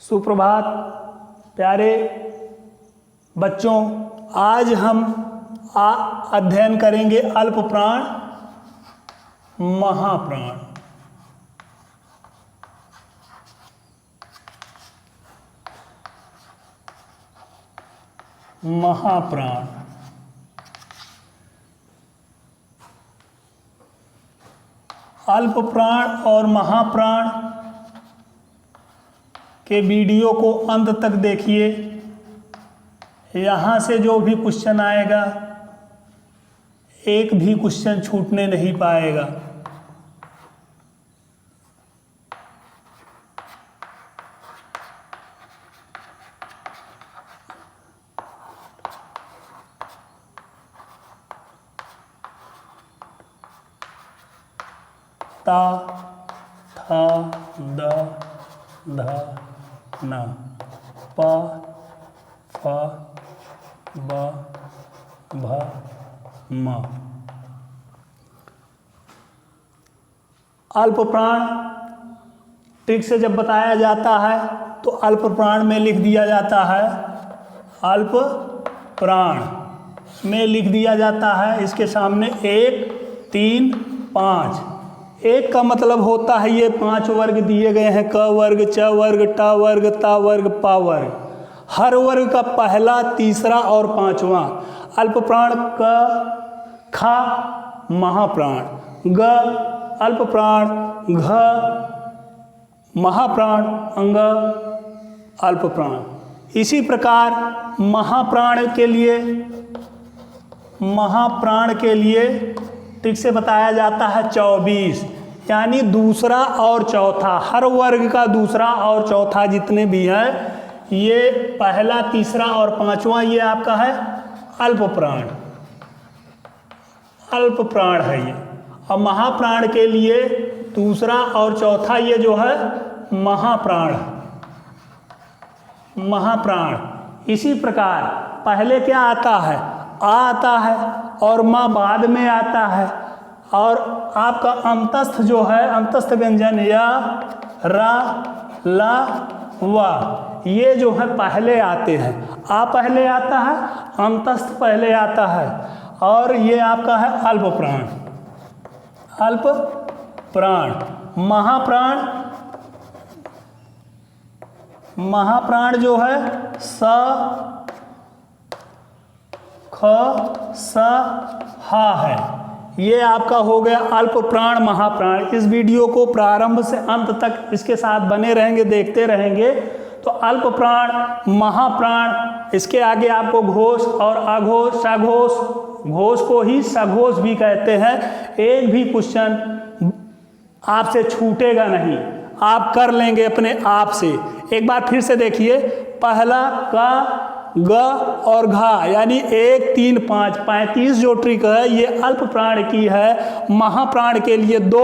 सुप्रभात प्यारे बच्चों, आज हम अध्ययन करेंगे अल्प प्राण महाप्राण। महाप्राण अल्प प्राण और महाप्राण के वीडियो को अंत तक देखिए। यहाँ से जो भी क्वेश्चन आएगा एक भी क्वेश्चन छूटने नहीं पाएगा। ता था द ध न प फ ब भ म। अल्प प्राण ट्रिक से जब बताया जाता है तो अल्प प्राण में लिख दिया जाता है, अल्प प्राण में लिख दिया जाता है इसके सामने 1 3 5। एक का मतलब होता है ये 5 वर्ग दिए गए हैं, क वर्ग, च वर्ग, ट वर्ग, ता वर्ग, पा वर्ग। हर वर्ग का पहला, तीसरा और पांचवा। अल्प प्राण क, ख महाप्राण, ग अल्प प्राण, घ महाप्राण, अंग अल्प प्राण। इसी प्रकार महाप्राण के लिए ठीक से बताया जाता है 24, यानी दूसरा और चौथा। हर वर्ग का दूसरा और चौथा जितने भी हैं ये पहला, तीसरा और पांचवा ये आपका है अल्प प्राण। अल्प प्राण है ये। और महाप्राण के लिए दूसरा और चौथा ये जो है महाप्राण। महाप्राण। इसी प्रकार पहले क्या आता है, आ आता है और माँ बाद में आता है। और आपका अंतस्थ जो है, अंतस्थ व्यंजन या रा ला वा ये जो है पहले आते हैं। आ पहले आता है, अंतस्थ पहले आता है और ये आपका है अल्प प्राण। अल्प प्राण। महाप्राण जो है स ख स हा है, ये आपका हो गया अल्प प्राण महाप्राण। इस वीडियो को प्रारंभ से अंत तक इसके साथ बने रहेंगे, देखते रहेंगे तो अल्प प्राण महाप्राण। इसके आगे आपको घोष और अघोष, सघोष, घोष को ही सघोष भी कहते हैं। एक भी क्वेश्चन आपसे छूटेगा नहीं, आप कर लेंगे अपने आप से। एक बार फिर से देखिए, पहला का ग और घा यानी 1 3 5 35 जो ट्रिक है ये अल्प प्राण की है। महाप्राण के लिए 2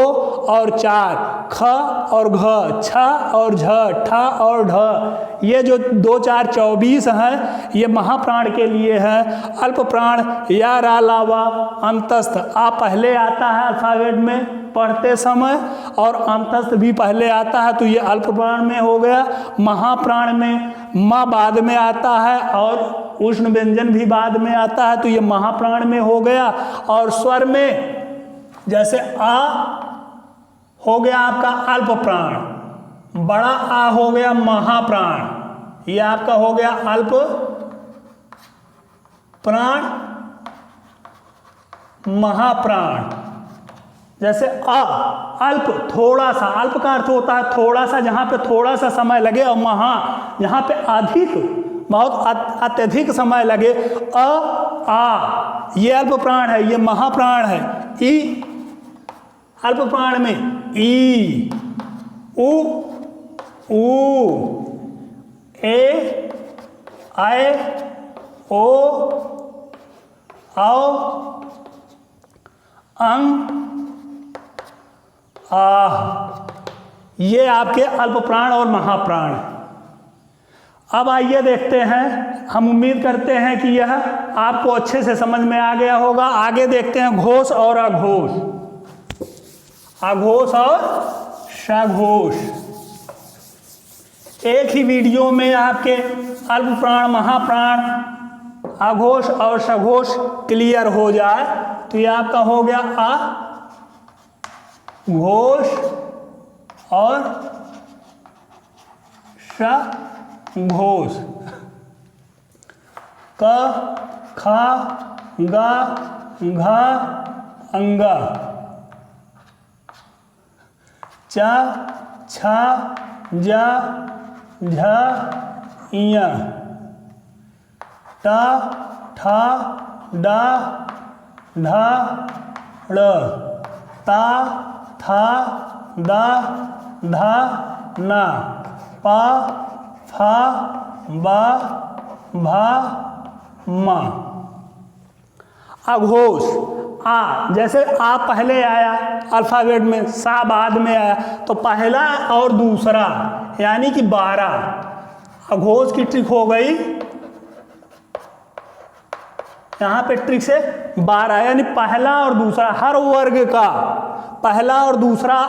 और 4, ख और घ, छ और झ, ठ और ढ, ये जो 2 4 24 हैं ये महाप्राण के लिए है। अल्प प्राण या रा ला वा अंतस्थ आ पहले आता है अल्फाबेट में पढ़ते समय और अंतस्थ भी पहले आता है तो ये अल्प प्राण में हो गया। महाप्राण में माँ बाद में आता है और उष्ण व्यंजन भी बाद में आता है तो ये महाप्राण में हो गया। और स्वर में जैसे आ हो गया आपका अल्प प्राण, बड़ा आ हो गया महाप्राण, ये आपका हो गया अल्प प्राण महाप्राण। जैसे अल्प थोड़ा सा, अल्प का अर्थ होता है थोड़ा सा, जहाँ पे थोड़ा सा समय लगे, और महा जहाँ पे अधिक, बहुत अत्यधिक समय लगे। आ ये अल्प प्राण है, ये महाप्राण है। ई अल्प प्राण में ई, उ ऊ, ए आए, ओ आओ, अंग आह, ये आपके अल्प प्राण और महाप्राण। अब आइए देखते हैं, हम उम्मीद करते हैं कि यह आपको अच्छे से समझ में आ गया होगा। आगे देखते हैं घोष और अघोष। अघोष और सघोष। एक ही वीडियो में आपके अल्प प्राण, महाप्राण, अघोष और सघोष क्लियर हो जाए तो ये आपका हो गया अघोष और सघोष। क ख ग घ अंगा, च छ ज झ इय, ट ठ ड ढ ड़, ता था दा धा ना, पा फा बा भा मा। अघोष आ, जैसे आ पहले आया अल्फाबेट में, सा बाद में आया, तो पहला और दूसरा यानी कि 12। अघोष की ट्रिक हो गई यहाँ पे, ट्रिक से 12 यानी पहला और दूसरा, हर वर्ग का पहला और दूसरा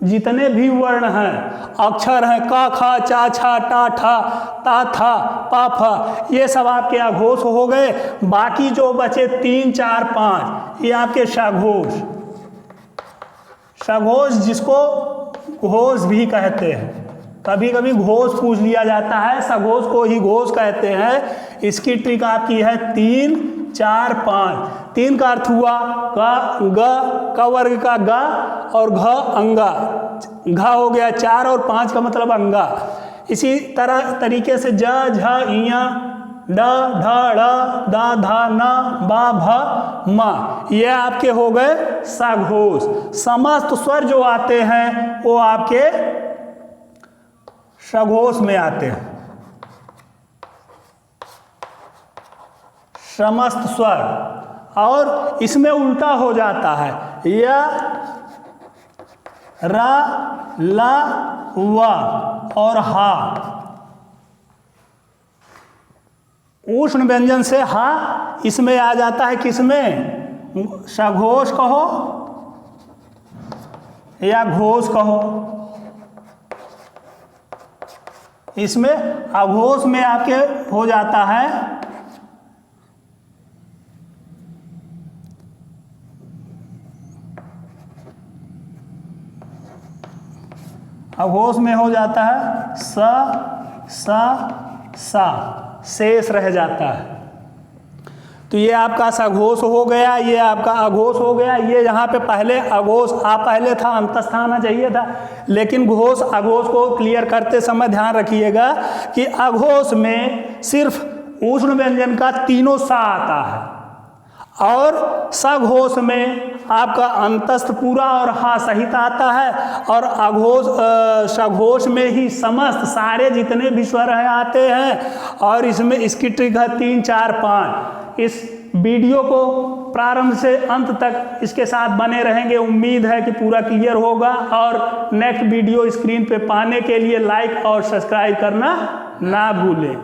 जितने भी वर्ण हैं, अक्षर हैं, क ख चा छा टा ठा ता था पा फा, ये सब आपके अघोष हो गए। बाकी जो बचे 3 4 5 ये आपके सघोष। सघोष जिसको घोष भी कहते हैं, कभी कभी घोष पूछ लिया जाता है, सघोष को ही घोष कहते हैं। इसकी ट्रिक आपकी है 3 4 5। 3 का अर्थ हुआ क वर्ग का ग और घ अंगा, घ हो गया 4 और 5 का मतलब अंगा। इसी तरीके से ज झ इया ड ढ ड़ दा धा ना बा भ मा, ये आपके हो गए सघोष। समस्त स्वर जो आते हैं वो आपके सघोष में आते हैं। समस्त स्वर, और इसमें उल्टा हो जाता है, या रा ला वा और हा। उष्ण व्यंजन से हा इसमें आ जाता है, किसमें? सघोष कहो या घोष कहो, इसमें अघोष में आपके हो जाता है अघोष में हो जाता है सा, शेष रह जाता है। तो ये आपका सघोष हो गया, ये आपका अघोष हो गया। ये यहाँ पे पहले अघोष आ पहले था, अंतस्थ आना चाहिए था, लेकिन घोष अघोष को क्लियर करते समय ध्यान रखिएगा कि अघोष में सिर्फ उष्ण व्यंजन का तीनों सा आता है, और सघोष में आपका अंतस्थ पूरा और हा सहित आता है, और अघोष सघोष में ही समस्त सारे जितने भी स्वर हैं आते हैं। और इसमें इसकी ट्रिक है 3 4 5। इस वीडियो को प्रारंभ से अंत तक इसके साथ बने रहेंगे, उम्मीद है कि पूरा क्लियर होगा। और नेक्स्ट वीडियो स्क्रीन पे पाने के लिए लाइक और सब्सक्राइब करना ना भूलें।